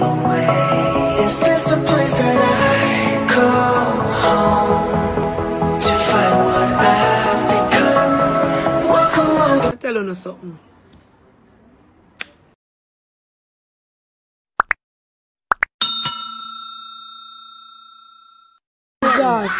away. Is this a place that I call home to find what I've become? Walk along the... I'm telling you something. God.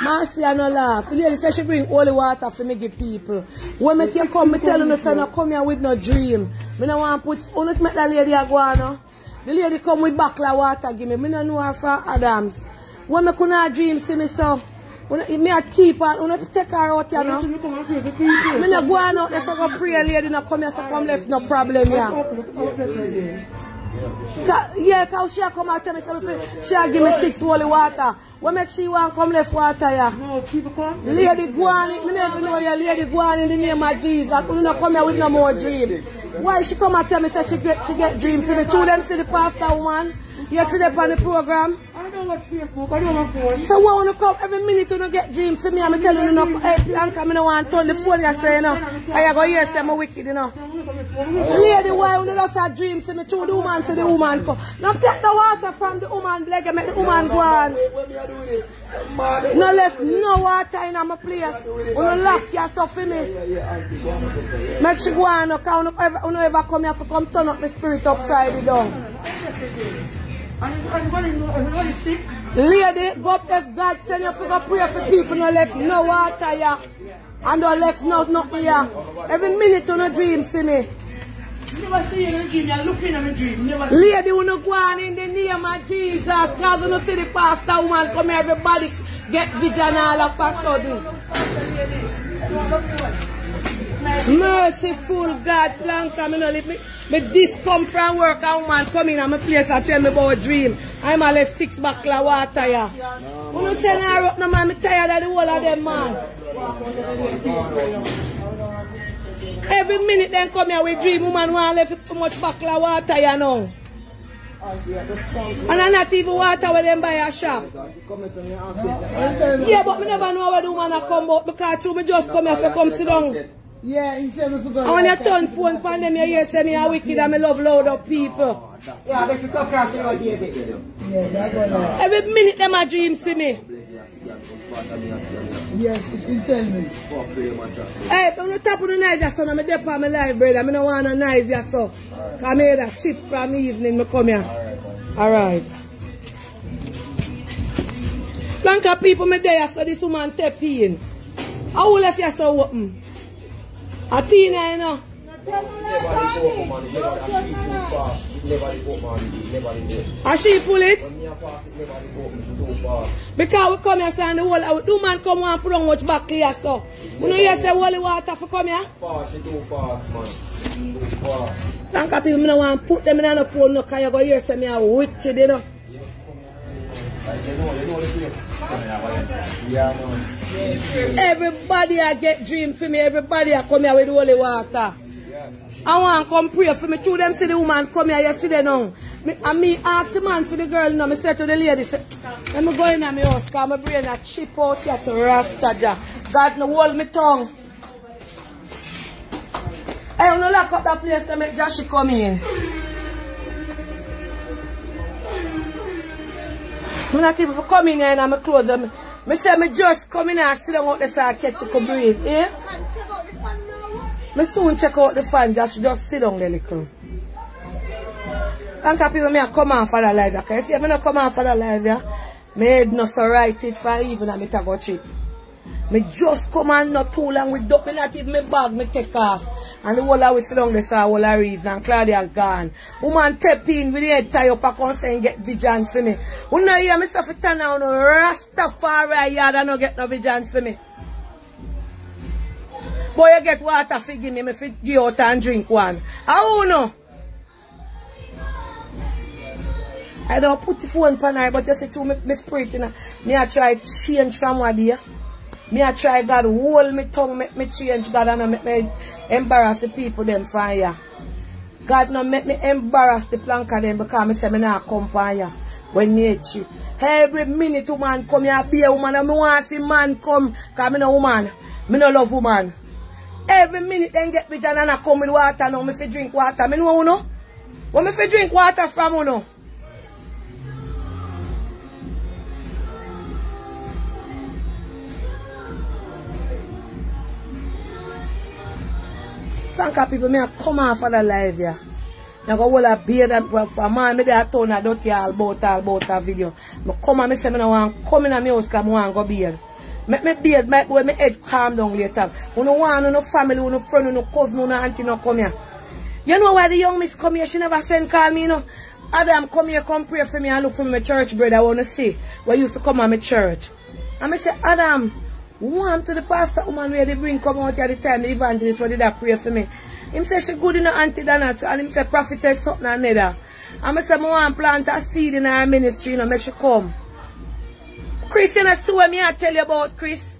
Marcy, I no laugh. The lady said she bring holy water for me give people. When me can come, me tell you, say no come here with no dream. Me no want put, who not make that lady a go on. The lady come with bakla water give me. Me no know her from Adams. When me couldn't dream, see me so. Me a keep her, you not take her out here, no? Me no go on out there, so go pray, lady, no come here, so come left, no problem, yeah. Yeah, because she come and tell me something. She give me 6 holy water. What make she want come left water, yeah? No, people come. Lady Guani, me never know you, Lady Guani in the name of Jesus. You not come here with no more dream. Why she come and tell me say she get dream for me? Two them see the pastor woman. You see them on the program. I don't watch Facebook, I don't want phone. So why want to come every minute you don't get dreams for me? I'm telling you, no, hey, Bianca, I don't want to turn the phone you say, you know. I go here say I'm wicked, you know. Lady, why you don't have dreams for me? Two the woman say the woman come. Now take the water from the woman leg and make the woman go on. No left no water in my place. You don't lock your stuff for me. Make she go on, because you don't ever come here to come turn up my spirit upside down. Everybody sick. Lady, go up if God send you to go pray for people, no left no water here. And no left nothing here. Every minute you no dream, see me. Never see you in a dream, you're looking at me dream. Lady, you no go on in the name of Jesus. Because you no see the pastor woman come here, everybody get vision all of a sudden. Merciful God, Blanca, me no leave me. Me this come from work, a woman come in at my place and tell me about a dream. I'm a left 6 buckle of water here. You no send her up no man, I'm tired of the whole of them man. Every minute then come here with dream, woman want left too much buckle of water here now. And I not even water with them buy a shop. Yeah, but me never know where the woman come out because through me just come here to come sit down. Yeah, he said me forgot. And when you turn phone for them, you hear say me a wicked and me love loud up people. Yeah, I bet you talk across the road, David. Yeah, that's what every minute them a dream see me. yes, he tell me. Hey, on the top of the night, son, I'm there for my life, brother. I don't want to nice, yeah, so. Because I made a chip from the evening, I come here. Alright. Blanca people, me there, so this woman tap in. How will if you so open? A tina, you know. And she pull it? Because we come here and the whole the man come and put on much back here so. You know you say holy water for come here? She too fast, man. Too fast. Thank you people, I don't want to put them in the phone no, because you go here say me a wicked, you know. Everybody I get dream for me, everybody I come here with holy water. I want to come pray for me. Two them see the woman come here yesterday now. And me ask the man for the girl now. I said to the lady, say, let me go in my house because my brain a chip out here to Rasta. God no hold me tongue. Hey, you no lock up that place to make Joshie come in. I'm not even come in here and I'm close them. I say me just come in and sit down out there so I catch you could breathe. Eh? I soon check out the fan, just sit down there little. Thank you people, me come on for the live. Okay? See, I don't come on for the live, yeah? My head not so right it for even and I go cheap. Me just come on not too long with dope, me not even my bag, me take off. And the whole of we sit down there so all the reason and Claudia gone. Woman tap in with the head tie up and come say and get vision for me. You know hear me stuff it turn down, Rastafari yard and no get no vision for me. Boy, you get water for give me, me fit give out and drink one. How you know? I don't put the phone on her, but you see through my spirit, you know, me I try change from what there. Me I try God hold me tongue, make me change God and make me embarrass the people them for here. God no make me embarrass the planka them because me say me not come for here. When me cheap. Every minute woman come here, be a woman, and me want to see man come, because me no woman. Me no love woman. Every minute then get me and I come with water now, me fi drink water. Me know you know? When me fi drink water from you know? Planka people, me come off of the live here. I go hold a beard and for man, me there a turn a dirty all about a video. I come and me say me no want come in a my house because I want go beard. Make me beard, make my head calm down later. You no want no family, no friend, no cousin, no auntie no come here. You know why the young miss come here, she never send call me, you know. Adam come here, come pray for me and look for my church brother I want to see. Where used to come on my church. And I say, Adam, warm to the pastor woman where they bring come out at the time, the evangelist where did that pray for me. Him say she good in her auntie Dana and him say prophetess something and another. And I say, I want to plant a seed in her ministry, you know, make she come. Chris, you know, see what me I tell you about Chris.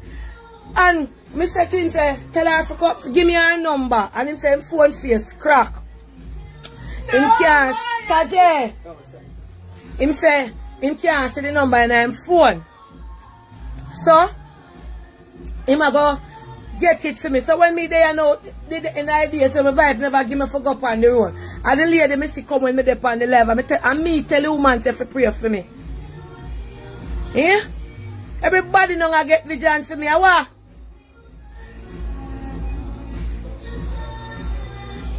And I say to him, say, tell her to come, give me her number. And him say, him phone face, crack. Him can't, Tajay. Him say, him can't see the number in him phone. So, him a go get it for me. So when me there, you know, in the idea, so my wife never give me fuck up on the road. And the lady me see come when me there on the live, and me tell the woman to pray for me. Yeah? Everybody know I get vigilant for me. What?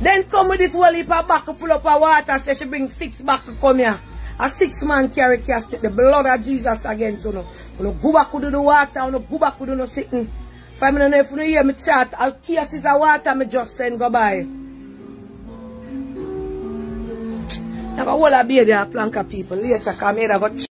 Then come with this whole heap of back full up of water. Say she bring 6 back to come here. A 6-man carry casket. The blood of Jesus against you. You go back to the water. You go back to the sitting. If I don't know if you hear me chat, I'll kiss the water. I just send go by. Now I will be there, Planka people. Later come here.